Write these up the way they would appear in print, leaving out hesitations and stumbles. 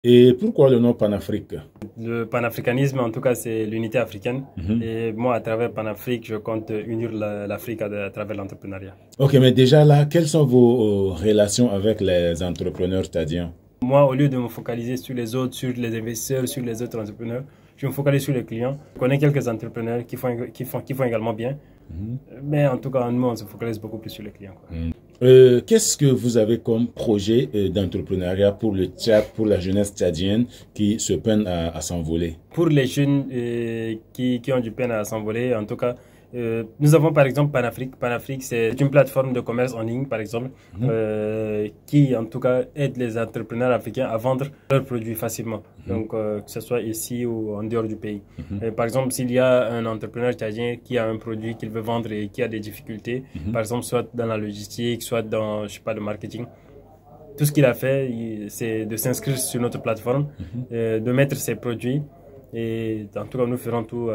Et pourquoi le nom Panafrique? Le panafricanisme, en tout cas, c'est l'unité africaine. Et moi, à travers Panafrique, je compte unir l'Afrique à travers l'entrepreneuriat. Ok, mais déjà là, quelles sont vos relations avec les entrepreneurs tchadiens? Moi, au lieu de me focaliser sur les autres, sur les investisseurs, sur les autres entrepreneurs, je me focalise sur les clients. Je connais quelques entrepreneurs qui font également bien. Mais en tout cas, nous, on se focalise beaucoup plus sur les clients, quoi. Qu'est-ce que vous avez comme projet d'entrepreneuriat pour le Tchad, pour la jeunesse tchadienne qui se peine à s'envoler? Pour les jeunes qui ont du peine à s'envoler, en tout cas, nous avons par exemple Panafrique. Panafrique, c'est une plateforme de commerce en ligne, par exemple, qui en tout cas aide les entrepreneurs africains à vendre leurs produits facilement. Donc, que ce soit ici ou en dehors du pays. Par exemple, s'il y a un entrepreneur tchadien qui a un produit qu'il veut vendre et qui a des difficultés, par exemple, soit dans la logistique, soit dans, je sais pas, le marketing, tout ce qu'il a fait, c'est de s'inscrire sur notre plateforme, de mettre ses produits et en tout cas, nous ferons tout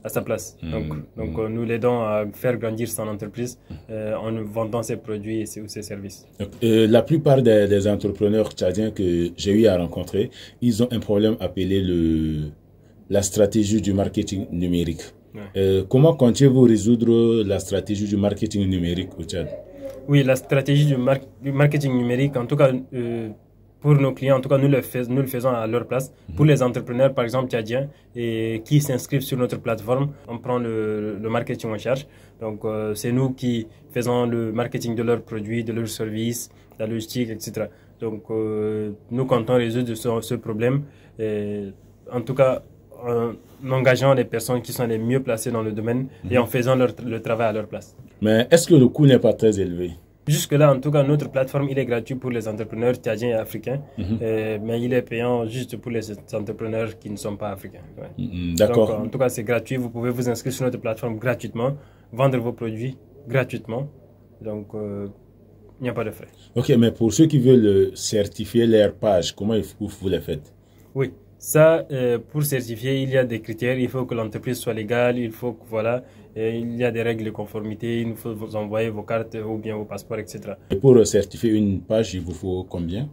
à sa place. Donc nous l'aidons à faire grandir son entreprise en vendant ses produits et ses services. La plupart des entrepreneurs tchadiens que j'ai eu à rencontrer, ils ont un problème appelé la stratégie du marketing numérique. Comment comptez-vous résoudre la stratégie du marketing numérique au Tchad? Oui, la stratégie du marketing numérique, en tout cas, pour nos clients, en tout cas, nous le faisons à leur place. Pour les entrepreneurs, par exemple, tchadiens, et qui s'inscrivent sur notre plateforme, on prend le marketing en charge. Donc, c'est nous qui faisons le marketing de leurs produits, de leurs services, de la logistique, etc. Donc, nous comptons résoudre ce problème. Et, en tout cas, en engageant les personnes qui sont les mieux placées dans le domaine et en faisant le travail à leur place. Mais est-ce que le coût n'est pas très élevé? Jusque-là, en tout cas, notre plateforme, il est gratuit pour les entrepreneurs tchadiens et africains, mais il est payant juste pour les entrepreneurs qui ne sont pas africains. D'accord. Donc, en tout cas, c'est gratuit. Vous pouvez vous inscrire sur notre plateforme gratuitement, vendre vos produits gratuitement. Donc, il n'y a pas de frais. Ok, mais pour ceux qui veulent certifier leur page, comment vous les faites? Oui, ça, pour certifier, il y a des critères. Il faut que l'entreprise soit légale, il faut que, voilà, il y a des règles de conformité, il faut vous envoyer vos cartes ou bien vos passeports, etc. Et pour certifier une page, il vous faut combien?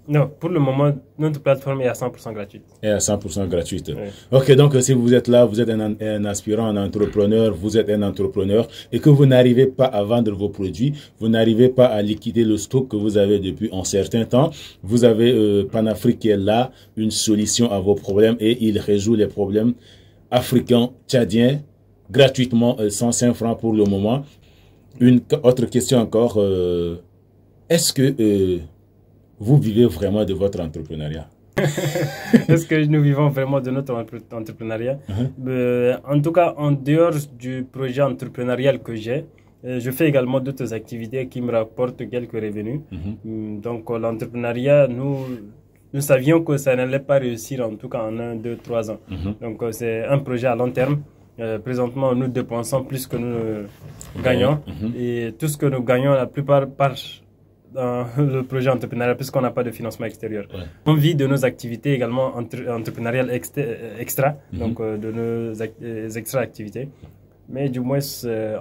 Non, pour le moment, notre plateforme est à 100% gratuite. Et à 100% gratuite. Oui. Ok, donc si vous êtes là, vous êtes un aspirant, un entrepreneur, vous êtes un entrepreneur et que vous n'arrivez pas à vendre vos produits, vous n'arrivez pas à liquider le stock que vous avez depuis un certain temps, vous avez Panafrique qui est là, une solution à vos problèmes et il résout les problèmes africains, tchadiens, gratuitement, 105 francs pour le moment. Une autre question encore, est-ce que vous vivez vraiment de votre entrepreneuriat? Est-ce que nous vivons vraiment de notre entrepreneuriat? En tout cas, en dehors du projet entrepreneurial que j'ai, je fais également d'autres activités qui me rapportent quelques revenus. Donc, l'entrepreneuriat, nous savions que ça n'allait pas réussir, en tout cas en 1, 2, 3 ans. Donc, c'est un projet à long terme. Présentement, nous dépensons plus que nous gagnons. Et tout ce que nous gagnons, la plupart part dans le projet entrepreneurial puisqu'on n'a pas de financement extérieur. On vit de nos activités également entrepreneuriales extra, donc de nos extra activités. Mais du moins,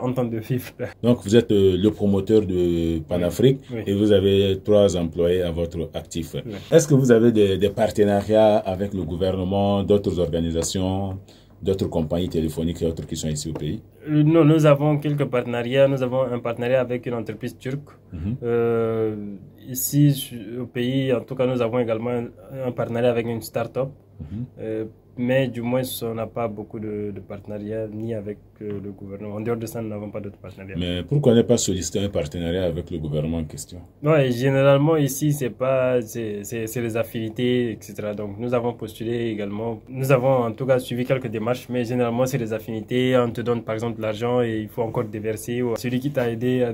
en temps de vivre. Donc, vous êtes le promoteur de Panafrique et vous avez 3 employés à votre actif. Est-ce que vous avez des partenariats avec le gouvernement, d'autres organisations, d'autres compagnies téléphoniques et autres qui sont ici au pays? Non, nous avons quelques partenariats. Nous avons un partenariat avec une entreprise turque. Ici, au pays, en tout cas, nous avons également un partenariat avec une start-up. Mais du moins, on n'a pas beaucoup de partenariats, ni avec le gouvernement. En dehors de ça, nous n'avons pas d'autres partenariats. Mais pourquoi ne pas solliciter un partenariat avec le gouvernement en question? Ouais, généralement, ici, c'est les affinités, etc. Donc, nous avons postulé également. Nous avons en tout cas suivi quelques démarches, mais généralement, c'est les affinités. On te donne par exemple de l'argent et il faut encore déverser. Ou celui qui t'a aidé.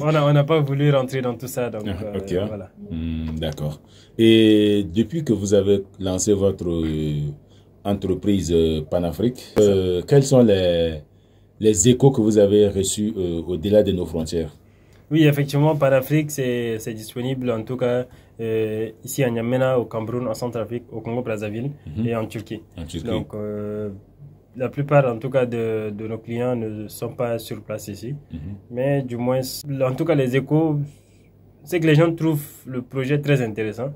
On n'a pas voulu rentrer dans tout ça. Donc, voilà. D'accord. Et depuis que vous avez lancé votre entreprise Panafrique, quels sont les échos que vous avez reçus au-delà de nos frontières? Oui, effectivement, Panafrique, c'est disponible en tout cas ici à N'Djamena, au Cameroun, en Centrafrique, au Congo-Brazzaville et en Turquie. Donc, la plupart en tout cas de nos clients ne sont pas sur place ici. Mais du moins, en tout cas, les échos c'est que les gens trouvent le projet très intéressant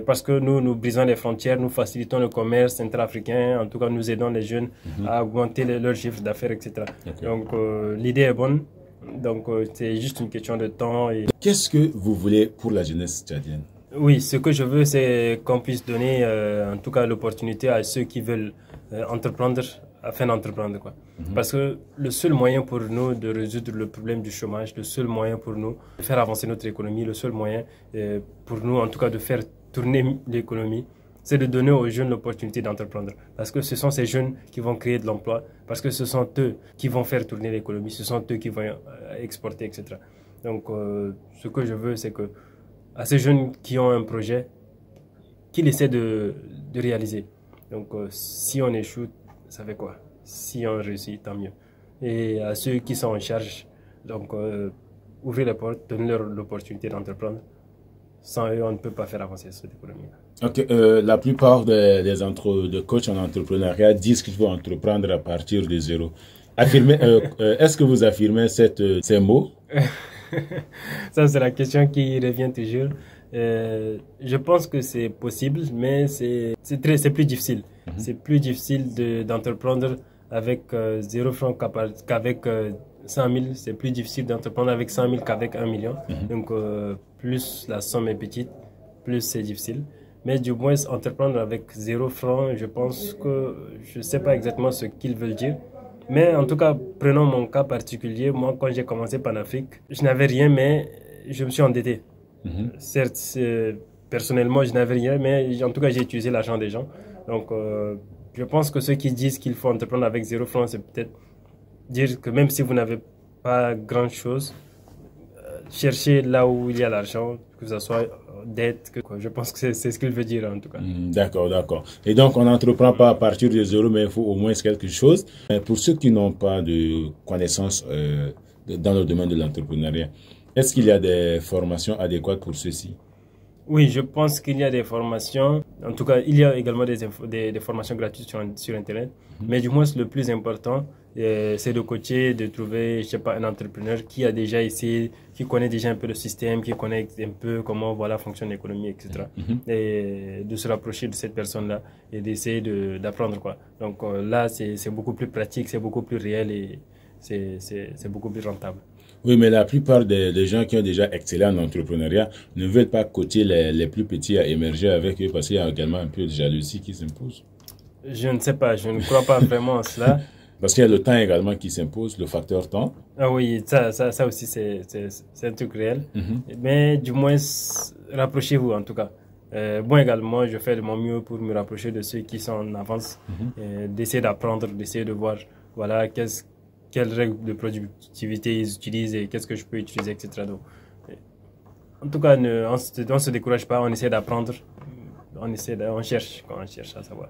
parce que nous brisons les frontières, nous facilitons le commerce intra-africain, en tout cas nous aidons les jeunes à augmenter leur chiffre d'affaires, etc. Okay. Donc l'idée est bonne, donc c'est juste une question de temps. Qu'est-ce que vous voulez pour la jeunesse tchadienne? Oui, ce que je veux, c'est qu'on puisse donner en tout cas l'opportunité à ceux qui veulent entreprendre afin d'entreprendre, quoi. Parce que le seul moyen pour nous de résoudre le problème du chômage, le seul moyen pour nous de faire avancer notre économie, le seul moyen pour nous en tout cas de faire tourner l'économie, c'est de donner aux jeunes l'opportunité d'entreprendre. Parce que ce sont ces jeunes qui vont créer de l'emploi, parce que ce sont eux qui vont faire tourner l'économie, ce sont eux qui vont exporter, etc. Donc ce que je veux, c'est que à ces jeunes qui ont un projet, qu'ils essaient de réaliser. Donc si on échoue, ça fait quoi? Si on réussit, tant mieux. Et à ceux qui sont en charge, donc ouvrir les portes, donner leur l'opportunité d'entreprendre. Sans eux, on ne peut pas faire avancer cette économie. Ok, la plupart des coachs en entrepreneuriat disent qu'il faut entreprendre à partir de zéro. Est-ce que vous affirmez ces mots? Ça, c'est la question qui revient toujours. Je pense que c'est possible, mais c'est plus difficile. C'est plus difficile d'entreprendre avec 0 francs qu'avec 100 000. C'est plus difficile d'entreprendre avec 100 000 qu'avec 1 million. Donc, plus la somme est petite, plus c'est difficile. Mais du moins, entreprendre avec 0 francs, je pense que je ne sais pas exactement ce qu'ils veulent dire. Mais en tout cas, prenons mon cas particulier. Moi, quand j'ai commencé Panafrique, je n'avais rien, mais je me suis endetté. Certes, personnellement, je n'avais rien, mais en tout cas, j'ai utilisé l'argent des gens. Donc, je pense que ceux qui disent qu'il faut entreprendre avec 0 francs, c'est peut-être dire que même si vous n'avez pas grand-chose, cherchez là où il y a l'argent, que ce soit dette. Je pense que c'est ce qu'il veut dire en tout cas. D'accord, d'accord. Et donc, on n'entreprend pas à partir de zéro, mais il faut au moins quelque chose. Pour ceux qui n'ont pas de connaissances dans le domaine de l'entrepreneuriat, est-ce qu'il y a des formations adéquates pour ceux-ci? Oui, je pense qu'il y a des formations. En tout cas, il y a également des formations gratuites sur Internet. Mais du moins, le plus important, c'est de coacher, de trouver, je sais pas, un entrepreneur qui a déjà essayé, qui connaît déjà un peu le système, qui connaît un peu comment voilà, fonctionne l'économie, etc. Et de se rapprocher de cette personne-là et d'essayer d'apprendre, quoi. Donc là, c'est beaucoup plus pratique, c'est beaucoup plus réel et c'est beaucoup plus rentable. Oui, mais la plupart des gens qui ont déjà excellé en entrepreneuriat ne veulent pas coacher les plus petits à émerger avec eux parce qu'il y a également un peu de jalousie qui s'impose. Je ne sais pas, je ne crois pas vraiment à cela. Parce qu'il y a le temps également qui s'impose, le facteur temps. Ah oui, ça aussi c'est un truc réel. Mais du moins, rapprochez-vous en tout cas. Moi également, je fais de mon mieux pour me rapprocher de ceux qui sont en avance, d'essayer d'apprendre, d'essayer de voir voilà, quelles règles de productivité ils utilisent et qu'est-ce que je peux utiliser, etc. Donc, en tout cas, on ne se décourage pas, on essaie d'apprendre, on cherche à savoir.